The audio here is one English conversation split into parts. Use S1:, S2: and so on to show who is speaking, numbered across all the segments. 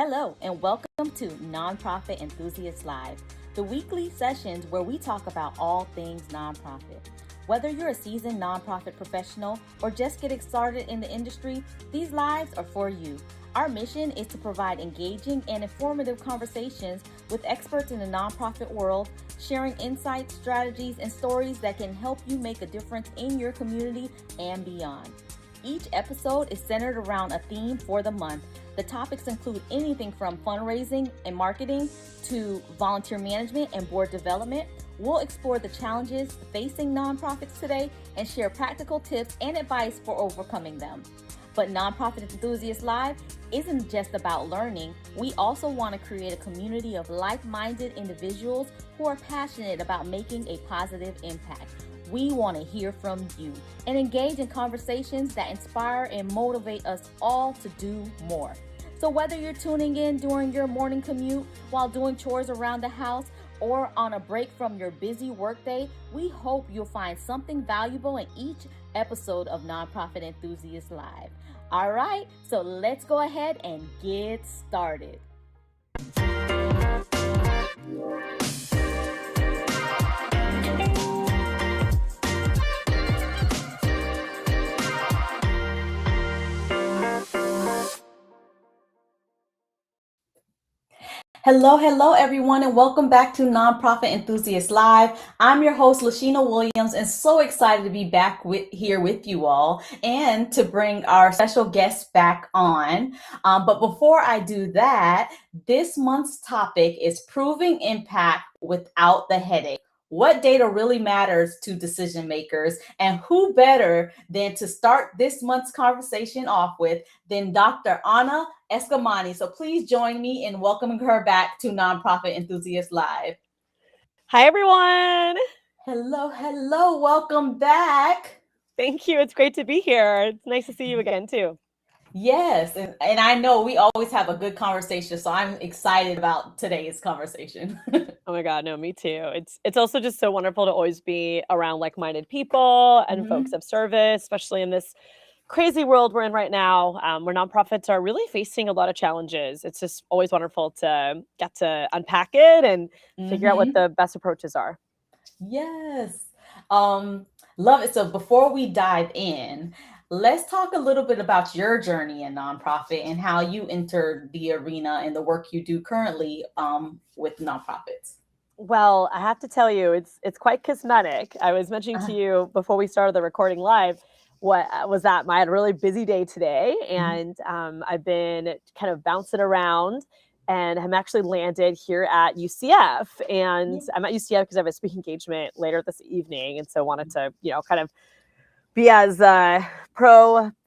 S1: Hello, and welcome to Nonprofit Enthusiast Live, the weekly sessions where we talk about all things nonprofit. Whether you're a seasoned nonprofit professional or just getting started in the industry, these lives are for you. Our mission is to provide engaging and informative conversations with experts in the nonprofit world, sharing insights, strategies, and stories that can help you make a difference in your community and beyond. Each episode is centered around a theme for the month. The topics include anything from fundraising and marketing to volunteer management and board development. We'll explore the challenges facing nonprofits today and share practical tips and advice for overcoming them. But Nonprofit Enthusiast Live isn't just about learning. We also want to create a community of like-minded individuals who are passionate about making a positive impact. We want to hear from you and engage in conversations that inspire and motivate us all to do more. So whether you're tuning in during your morning commute, while doing chores around the house, or on a break from your busy workday, we hope you'll find something valuable in each episode of Nonprofit Enthusiast Live. All right, so let's go ahead and get started. Hello, everyone, and welcome back to Nonprofit Enthusiast Live. I'm your host, Lashina Williams, and so excited to be back here with you all and to bring our special guest back on. But before I do that, this month's topic is proving impact without the headache. What data really matters to decision makers, and who better than to start this month's conversation off with than Dr. Anna Eskamani. So please join me in welcoming her back to Nonprofit Enthusiast Live.
S2: Hi, everyone.
S1: Hello. Welcome back.
S2: Thank you. It's great to be here. It's nice to see you again, too.
S1: Yes, and I know we always have a good conversation, so I'm excited about today's conversation.
S2: Oh my God, no, me too. It's also just so wonderful to always be around like-minded people and folks of service, especially in this crazy world we're in right now, where nonprofits are really facing a lot of challenges. It's just always wonderful to get to unpack it and figure out what the best approaches are.
S1: Yes. Love it. So before we dive in, let's talk a little bit about your journey in nonprofit and how you entered the arena and the work you do currently with nonprofits.
S2: Well, I have to tell you, it's quite cosmetic. I was mentioning to you before we started the recording live, what was that? I had a really busy day today, and I've been kind of bouncing around, and I'm actually landed here at UCF. And I'm at UCF because I have a speaking engagement later this evening, and so wanted to, kind of be as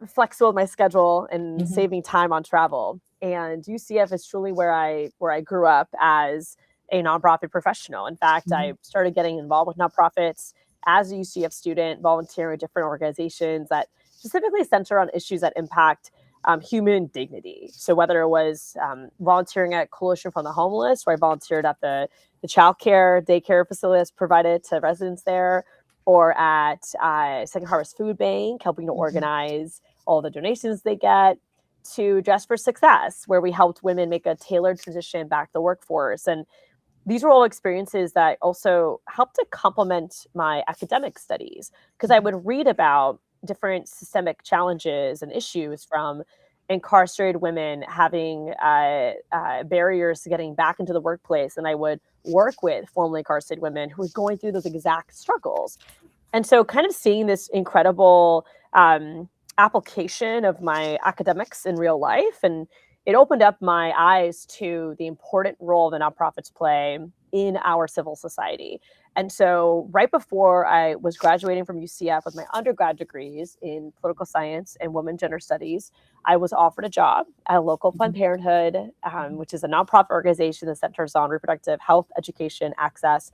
S2: flexible with my schedule and save me time on travel. And UCF is truly where I grew up as a nonprofit professional. In fact, I started getting involved with nonprofits as a UCF student, volunteering with different organizations that specifically center on issues that impact human dignity. So whether it was volunteering at Coalition for the Homeless, where I volunteered at the childcare, daycare facilities provided to residents there, or at Second Harvest Food Bank, helping to organize all the donations they get, to Dress for Success, where we helped women make a tailored transition back to the workforce. And these were all experiences that also helped to complement my academic studies, because I would read about different systemic challenges and issues, from incarcerated women having barriers to getting back into the workplace. And I would work with formerly incarcerated women who were going through those exact struggles. And so kind of seeing this incredible application of my academics in real life, and it opened up my eyes to the important role that nonprofits play in our civil society. And so right before I was graduating from UCF with my undergrad degrees in political science and women gender studies, I was offered a job at a local Planned Parenthood, which is a nonprofit organization that centers on reproductive health, education, access.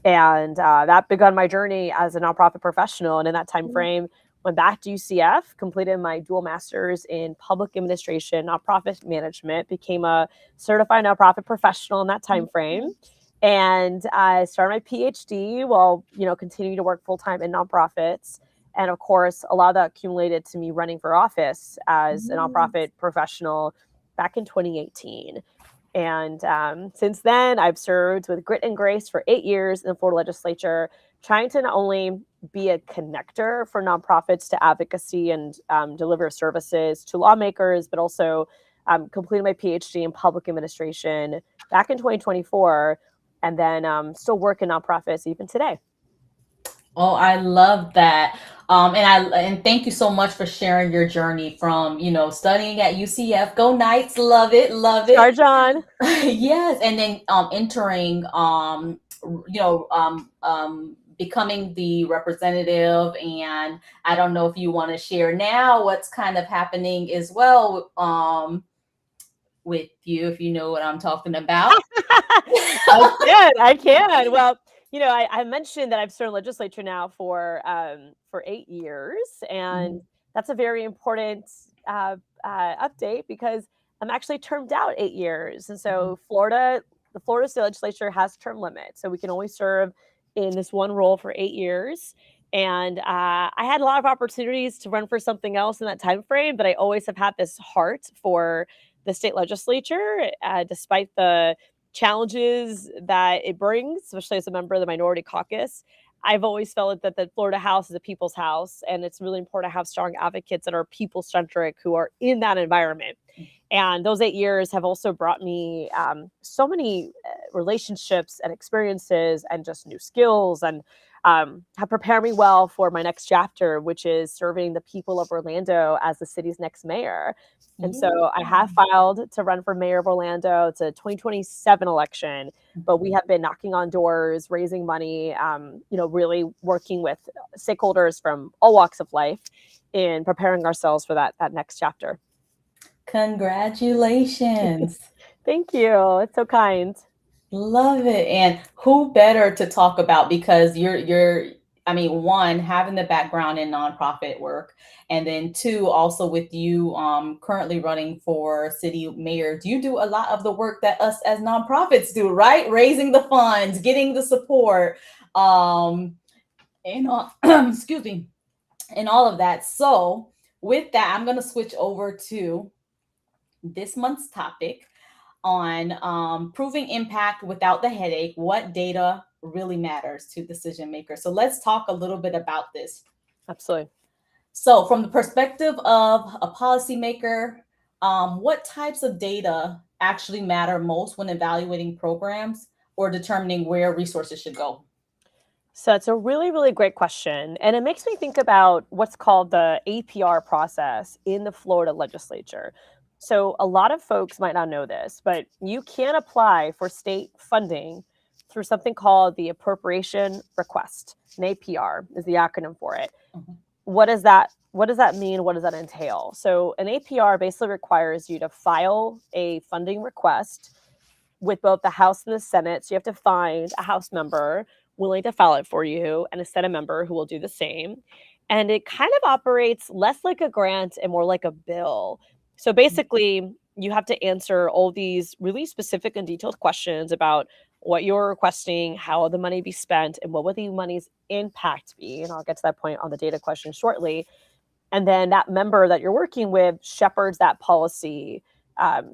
S2: And that began my journey as a nonprofit professional. And in that time frame, went back to UCF, completed my dual master's in public administration, nonprofit management, became a certified nonprofit professional in that time frame. And I started my PhD while, continuing to work full-time in nonprofits. And of course, a lot of that accumulated to me running for office as a nonprofit professional back in 2018. And since then, I've served with grit and grace for 8 years in the Florida legislature, trying to not only be a connector for nonprofits to advocacy and deliver services to lawmakers, but also completed my PhD in public administration back in 2024, and then still work in nonprofits even today.
S1: Oh, I love that. And thank you so much for sharing your journey from, studying at UCF. Go Knights, love it, love it.
S2: Charge on.
S1: Yes, and then entering becoming the representative, and I don't know if you want to share now what's kind of happening as well with you, if you know what I'm talking about.
S2: I can. Well, I mentioned that I've served legislature now for 8 years, and that's a very important update because I'm actually termed out 8 years, and so the Florida State Legislature has term limits, so we can only serve in this one role for 8 years. And I had a lot of opportunities to run for something else in that time frame, but I always have had this heart for the state legislature, despite the challenges that it brings, especially as a member of the minority caucus. I've always felt that the Florida House is a people's house, and it's really important to have strong advocates that are people-centric who are in that environment. And those 8 years have also brought me so many relationships and experiences and just new skills, and have prepared me well for my next chapter, which is serving the people of Orlando as the city's next mayor. And so I have filed to run for mayor of Orlando. It's a 2027 election, but we have been knocking on doors, raising money, really working with stakeholders from all walks of life in preparing ourselves for that next chapter.
S1: Congratulations.
S2: Thank you. It's so kind.
S1: Love it. And who better to talk about, because one, having the background in nonprofit work, and then two, also with you currently running for city mayor, you do a lot of the work that us as nonprofits do, right? Raising the funds, getting the support, and excuse me, and all of that. So with that, I'm going to switch over to this month's topic on proving impact without the headache, what data really matters to decision makers. So let's talk a little bit about this.
S2: Absolutely.
S1: So from the perspective of a policymaker, what types of data actually matter most when evaluating programs or determining where resources should go?
S2: So it's a really, really great question. And it makes me think about what's called the APR process in the Florida legislature. So a lot of folks might not know this, but you can apply for state funding through something called the appropriation request. An APR is the acronym for it. What does that mean? What does that entail? So an APR basically requires you to file a funding request with both the House and the Senate. So you have to find a House member willing to file it for you and a Senate member who will do the same. And it kind of operates less like a grant and more like a bill. So basically, you have to answer all these really specific and detailed questions about what you're requesting, how the money be spent, and what would the money's impact be. And I'll get to that point on the data question shortly. And then that member that you're working with shepherds that policy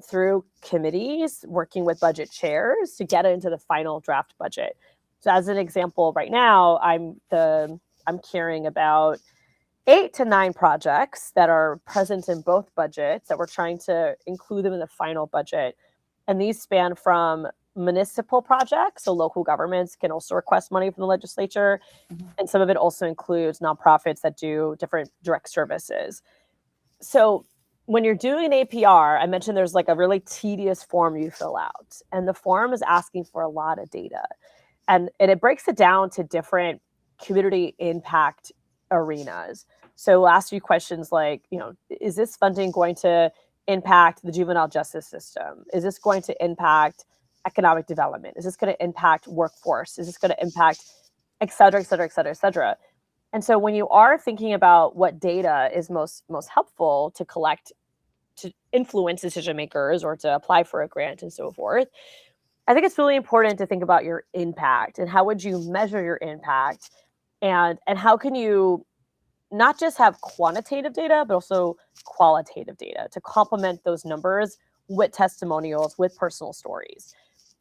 S2: through committees, working with budget chairs to get it into the final draft budget. So as an example, right now, I'm carrying about 8 to 9 projects that are present in both budgets that we're trying to include them in the final budget. And these span from municipal projects, so local governments can also request money from the legislature. And some of it also includes nonprofits that do different direct services. So when you're doing an APR, I mentioned there's like a really tedious form you fill out. And the form is asking for a lot of data. And it breaks it down to different community impact arenas. So we'll ask you questions like, is this funding going to impact the juvenile justice system? Is this going to impact economic development? Is this going to impact workforce? Is this going to impact, et cetera, et cetera, et cetera, et cetera? And so when you are thinking about what data is most helpful to collect to influence decision makers or to apply for a grant and so forth, I think it's really important to think about your impact and how would you measure your impact, and how can you not just have quantitative data, but also qualitative data to complement those numbers with testimonials, with personal stories.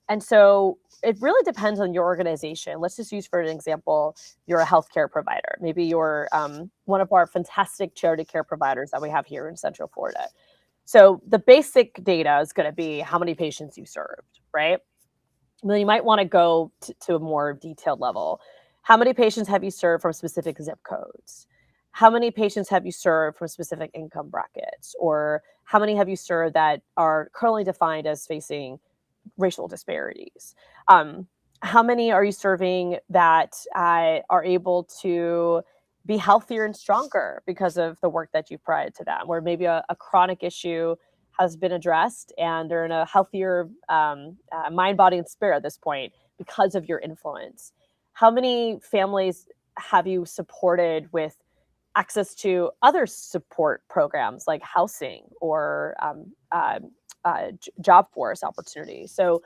S2: And so it really depends on your organization. Let's just use, for an example, you're a healthcare provider. Maybe you're one of our fantastic charity care providers that we have here in Central Florida. So the basic data is going to be how many patients you served, right? Then you might want to go to a more detailed level. How many patients have you served from specific zip codes? How many patients have you served from specific income brackets? Or how many have you served that are currently defined as facing racial disparities? How many are you serving that are able to be healthier and stronger because of the work that you've provided to them, where maybe a chronic issue has been addressed and they're in a healthier mind, body, and spirit at this point because of your influence? How many families have you supported with access to other support programs like housing or job force opportunities? So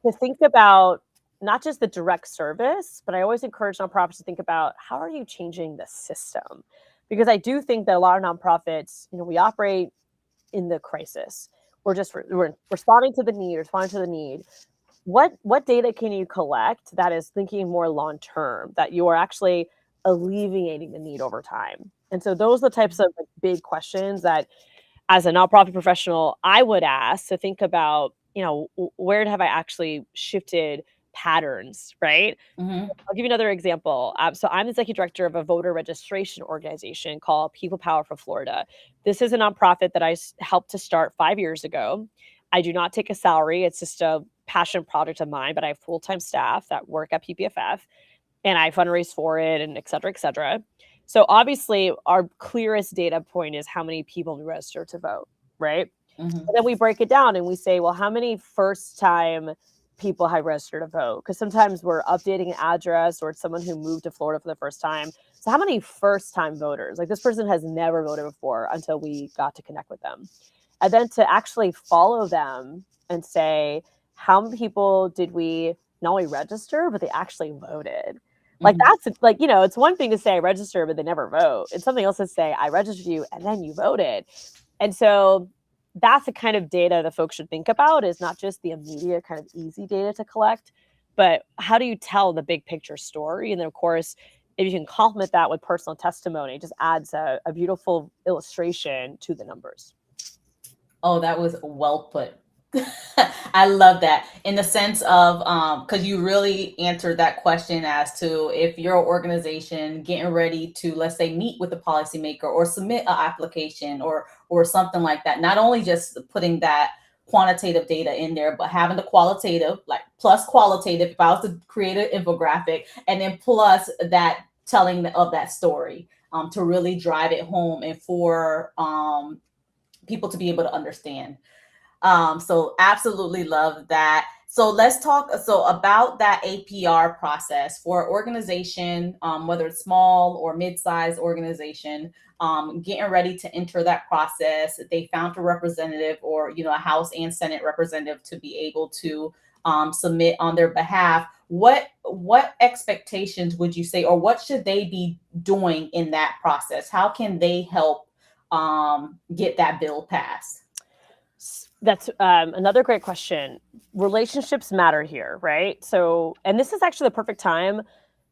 S2: to think about not just the direct service, but I always encourage nonprofits to think about how are you changing the system? Because I do think that a lot of nonprofits, we operate in the crisis. We're responding to the need. What data can you collect that is thinking more long term, that you are actually alleviating the need over time? And so those are the types of big questions that, as a nonprofit professional, I would ask to think about, where have I actually shifted patterns, right?
S1: Mm-hmm.
S2: I'll give you another example. So I'm the executive director of a voter registration organization called People Power for Florida. This is a nonprofit that I helped to start 5 years ago. I do not take a salary. It's just a passion project of mine, but I have full-time staff that work at PPFF, and I fundraise for it, and et cetera, et cetera. So obviously our clearest data point is how many people we register to vote, right?
S1: Mm-hmm.
S2: But then we break it down and we say, well, how many first-time people have registered to vote? Because sometimes we're updating an address or it's someone who moved to Florida for the first time. So how many first-time voters? Like, this person has never voted before until we got to connect with them. And then to actually follow them and say, how many people did we not only register, but they actually voted? Like, that's like, it's one thing to say I register, but they never vote. It's something else to say I registered you and then you voted. And so that's the kind of data that folks should think about, is not just the immediate kind of easy data to collect, but how do you tell the big picture story? And then, of course, if you can complement that with personal testimony, it just adds a beautiful illustration to the numbers.
S1: Oh, that was well put. I love that, in the sense of because you really answered that question as to if your organization getting ready to, let's say, meet with a policymaker or submit an application or something like that. Not only just putting that quantitative data in there, but having the qualitative, like plus qualitative. If I was to create an infographic, and then plus that telling of that story to really drive it home and for people to be able to understand. So absolutely love that. So let's talk about that APR process for an organization, whether it's small or mid-sized organization, getting ready to enter that process. They found a representative or a House and Senate representative to be able to submit on their behalf. What expectations would you say, or what should they be doing in that process? How can they help get that bill passed?
S2: That's another great question. Relationships matter here, right? So, and this is actually the perfect time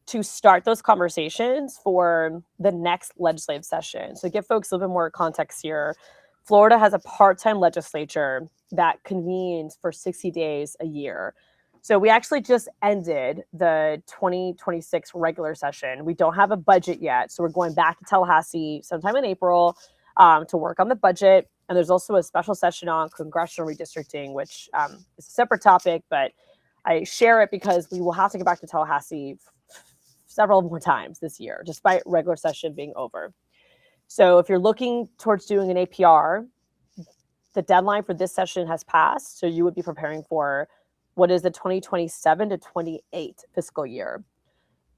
S2: to start those conversations for the next legislative session. So, to give folks a little bit more context here, Florida has a part-time legislature that convenes for 60 days a year. So we actually just ended the 2026 regular session. We don't have a budget yet, so we're going back to Tallahassee sometime in April to work on the budget. And there's also a special session on congressional redistricting, which is a separate topic, but I share it because we will have to get back to Tallahassee several more times this year, despite regular session being over. So if you're looking towards doing an APR, the deadline for this session has passed. So you would be preparing for what is the 2027 to 28 fiscal year.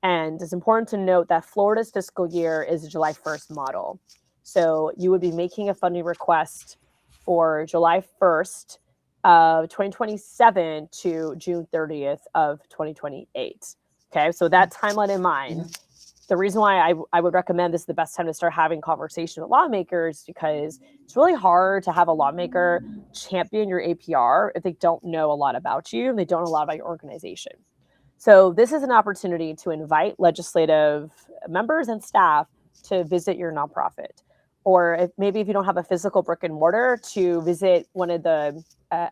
S2: And it's important to note that Florida's fiscal year is a July 1st model. So you would be making a funding request for July 1st of 2027 to June 30th of 2028. Okay, so that timeline in mind. the reason why I would recommend this is the best time to start having conversation with lawmakers, because it's really hard to have a lawmaker champion your APR if they don't know a lot about you and they don't know a lot about your organization. So this is an opportunity to invite legislative members and staff to visit your nonprofit. Or maybe if you don't have a physical brick and mortar, to visit one of the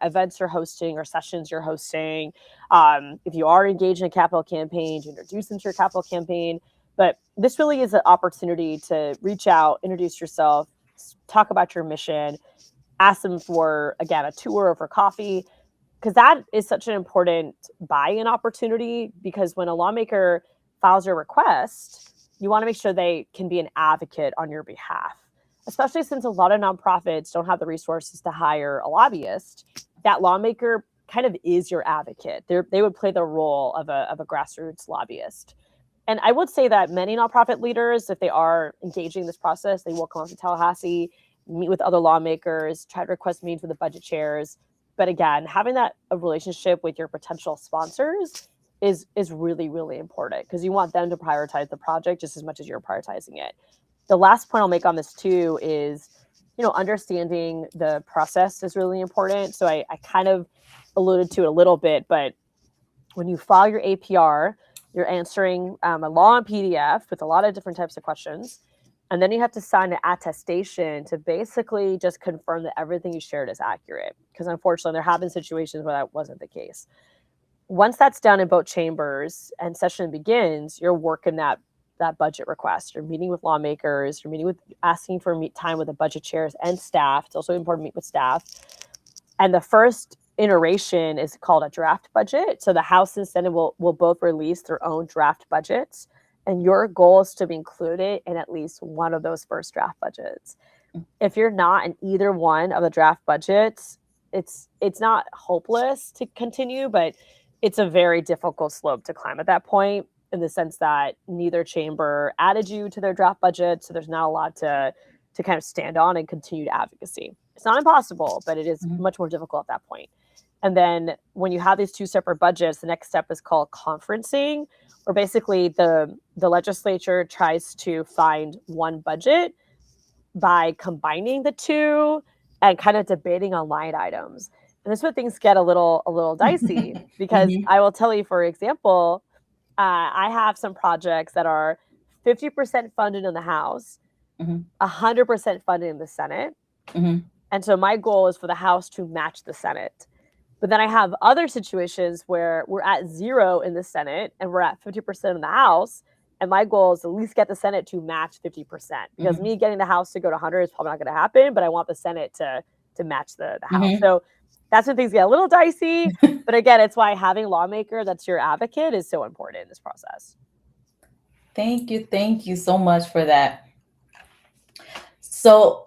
S2: events you're hosting or sessions you're hosting. If you are engaged in a capital campaign, to introduce them to your capital campaign. But this really is an opportunity to reach out, introduce yourself, talk about your mission, ask them for, again, a tour or for coffee, because that is such an important buy-in opportunity. Because when a lawmaker files your request, you want to make sure they can be an advocate on your behalf, especially since a lot of nonprofits don't have the resources to hire a lobbyist. That lawmaker kind of is your advocate. They would play the role of a grassroots lobbyist. And I would say that many nonprofit leaders, if they are engaging in this process, they will come up to Tallahassee, meet with other lawmakers, try to request meetings with the budget chairs. But again, having that a relationship with your potential sponsors is really, really important, because you want them to prioritize the project just as much as you're prioritizing it. The last point I'll make on this too is, understanding the process is really important. So I kind of alluded to it a little bit, but when you file your APR, you're answering a long PDF with a lot of different types of questions. And then you have to sign an attestation to basically just confirm that everything you shared is accurate. Because unfortunately, there have been situations where that wasn't the case. Once that's done in both chambers and session begins, you're working that budget request. You're meeting with lawmakers. You're asking for time with the budget chairs and staff. It's also important to meet with staff. And the first iteration is called a draft budget. So the House and Senate will both release their own draft budgets. And your goal is to be included in at least one of those first draft budgets. If you're not in either one of the draft budgets, it's not hopeless to continue, but it's a very difficult slope to climb at that point, in the sense that neither chamber added you to their draft budget. So there's not a lot to kind of stand on and continued advocacy. It's not impossible, but it is much more difficult at that point. And then when you have these two separate budgets, the next step is called conferencing, where basically the legislature tries to find one budget by combining the two and kind of debating on line items. And this is where things get a little dicey, because I will tell you, for example, I have some projects that are 50% funded in the House, 100% funded in the Senate. And so my goal is for the House to match the Senate. But then I have other situations where we're at 0 in the Senate and we're at 50% in the House. And my goal is to at least get the Senate to match 50%. Because me getting the House to go to 100 is probably not going to happen, but I want the Senate to match the House. So that's when things get a little dicey. But again, it's why having a lawmaker that's your advocate is so important in this process.
S1: Thank you so much for that. So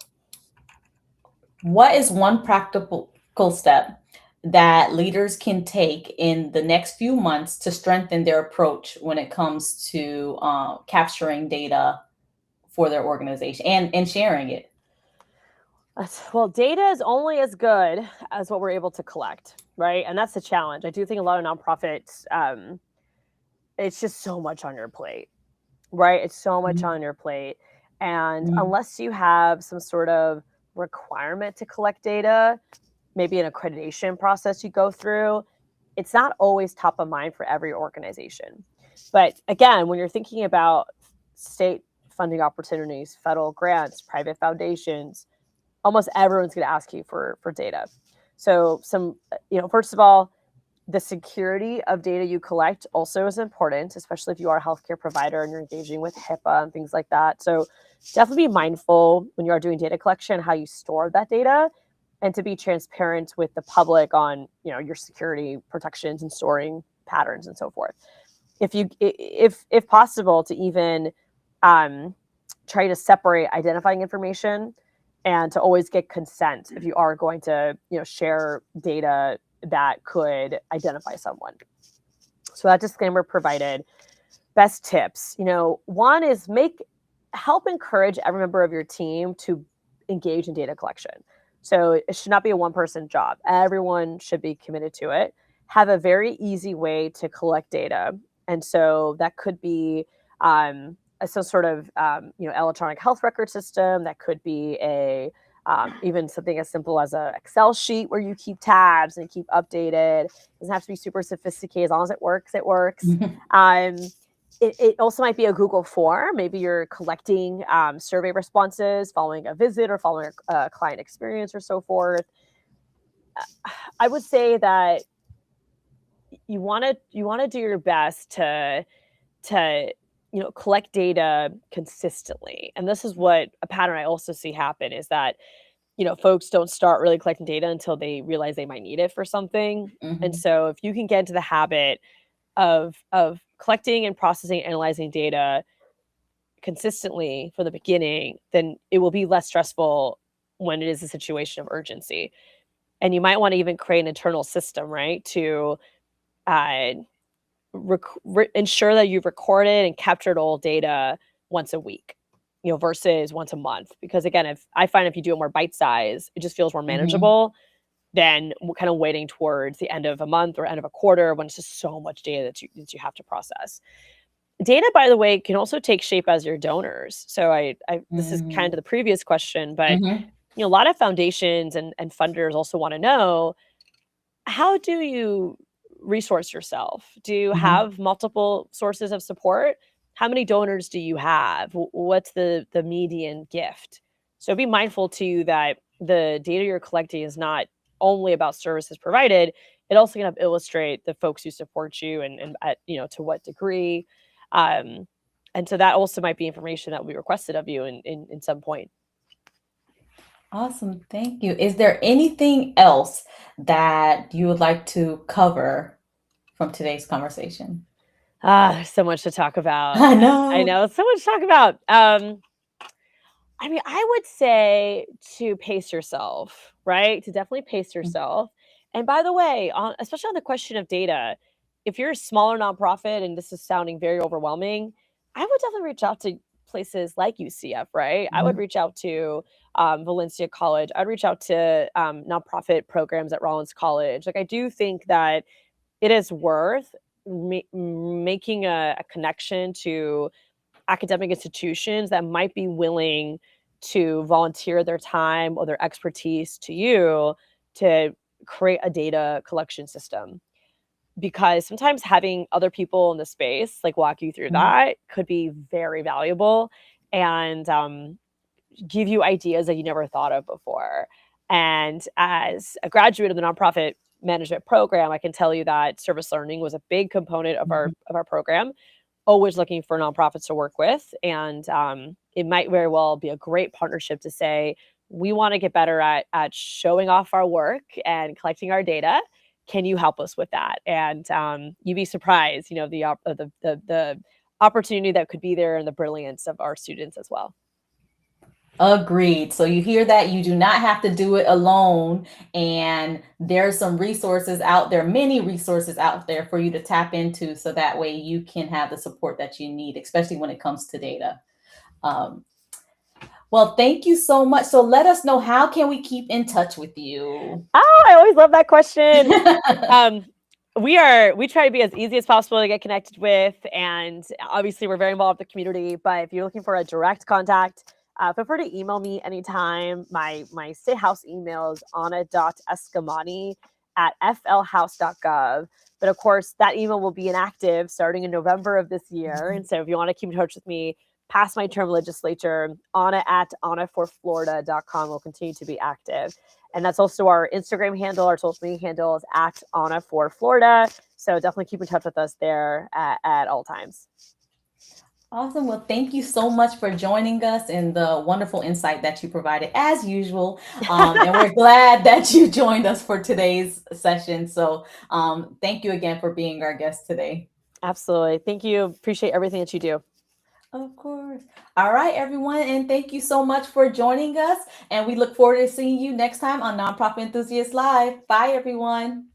S1: what is one practical step that leaders can take in the next few months to strengthen their approach when it comes to capturing data for their organization and sharing it?
S2: Well, data is only as good as what we're able to collect, right? And that's the challenge. I do think a lot of nonprofits, it's just so much on your plate, right? It's so much on your plate. And unless you have some sort of requirement to collect data, maybe an accreditation process you go through, it's not always top of mind for every organization. But again, when you're thinking about state funding opportunities, federal grants, private foundations, almost everyone's going to ask you for data. So first of all, the security of data you collect also is important, especially if you are a healthcare provider and you're engaging with HIPAA and things like that. So definitely be mindful when you are doing data collection, how you store that data, and to be transparent with the public on, your security protections and storing patterns and so forth. If possible, to even try to separate identifying information, and to always get consent if you are going to, share data that could identify someone. So that disclaimer provided. Best tips, one is help encourage every member of your team to engage in data collection. So it should not be a one-person job. Everyone should be committed to it. Have a very easy way to collect data. And so that could be some sort of electronic health record system. That could be a even something as simple as a Excel sheet where you keep tabs and keep updated. It doesn't have to be super sophisticated. As long as it works, it works. It also might be a Google form. Maybe you're collecting survey responses following a visit or following a client experience or so forth. I would say that you want to do your best to collect data consistently. And this is what a pattern I also see happen is that folks don't start really collecting data until they realize they might need it for something. And so if you can get into the habit of collecting and processing, analyzing data consistently from the beginning, then it will be less stressful when it is a situation of urgency. And you might want to even create an internal system, right, to ensure that you've recorded and captured all data once a week, versus once a month. Because again, if you do it more bite size, it just feels more manageable than kind of waiting towards the end of a month or end of a quarter when it's just so much data that you have to process. Data, by the way, can also take shape as your donors. So this is kind of the previous question, but a lot of foundations and funders also want to know, how do you resource yourself? Do you have multiple sources of support? How many donors do you have? What's the median gift? So be mindful too that the data you're collecting is not only about services provided. It also can illustrate the folks who support you and at, to what degree. And so that also might be information that will be requested of you in some point.
S1: Awesome. Thank you. Is there anything else that you would like to cover from today's conversation?
S2: So much to talk about.
S1: I know.
S2: So much to talk about. I would say to pace yourself, right? To definitely pace yourself. And by the way, especially on the question of data, if you're a smaller nonprofit and this is sounding very overwhelming, I would definitely reach out to places like UCF, right? I would reach out to Valencia College. I'd reach out to nonprofit programs at Rollins College. Like, I do think that it is worth making a connection to academic institutions that might be willing to volunteer their time or their expertise to you to create a data collection system. Because sometimes having other people in the space like walk you through that could be very valuable and give you ideas that you never thought of before. And as a graduate of the nonprofit management program, I can tell you that service learning was a big component of our program. Always looking for nonprofits to work with. And it might very well be a great partnership to say, we want to get better at showing off our work and collecting our data. Can you help us with that? And you'd be surprised, the opportunity that could be there and the brilliance of our students as well.
S1: Agreed. So you hear that you do not have to do it alone. And there's some resources out there, many resources out there for you to tap into. So that way you can have the support that you need, especially when it comes to data. Well, thank you so much. So let us know, how can we keep in touch with you?
S2: Oh, I always love that question. We try to be as easy as possible to get connected with. And obviously we're very involved in the community, but if you're looking for a direct contact, feel free to email me anytime. My State House email is anna.eskamani@flhouse.gov. But of course, that email will be inactive starting in November of this year. And so if you want to keep in touch with me past my term legislature, anna@annaforflorida.com will continue to be active. And that's also our Instagram handle. Our social media handle is @AnnaForFlorida. So definitely keep in touch with us there at all times.
S1: Awesome. Well, thank you so much for joining us and the wonderful insight that you provided as usual. And we're glad that you joined us for today's session. So thank you again for being our guest today.
S2: Absolutely. Thank you. Appreciate everything that you do.
S1: Of course. All right, everyone. And thank you so much for joining us. And we look forward to seeing you next time on Nonprofit Enthusiast Live. Bye, everyone.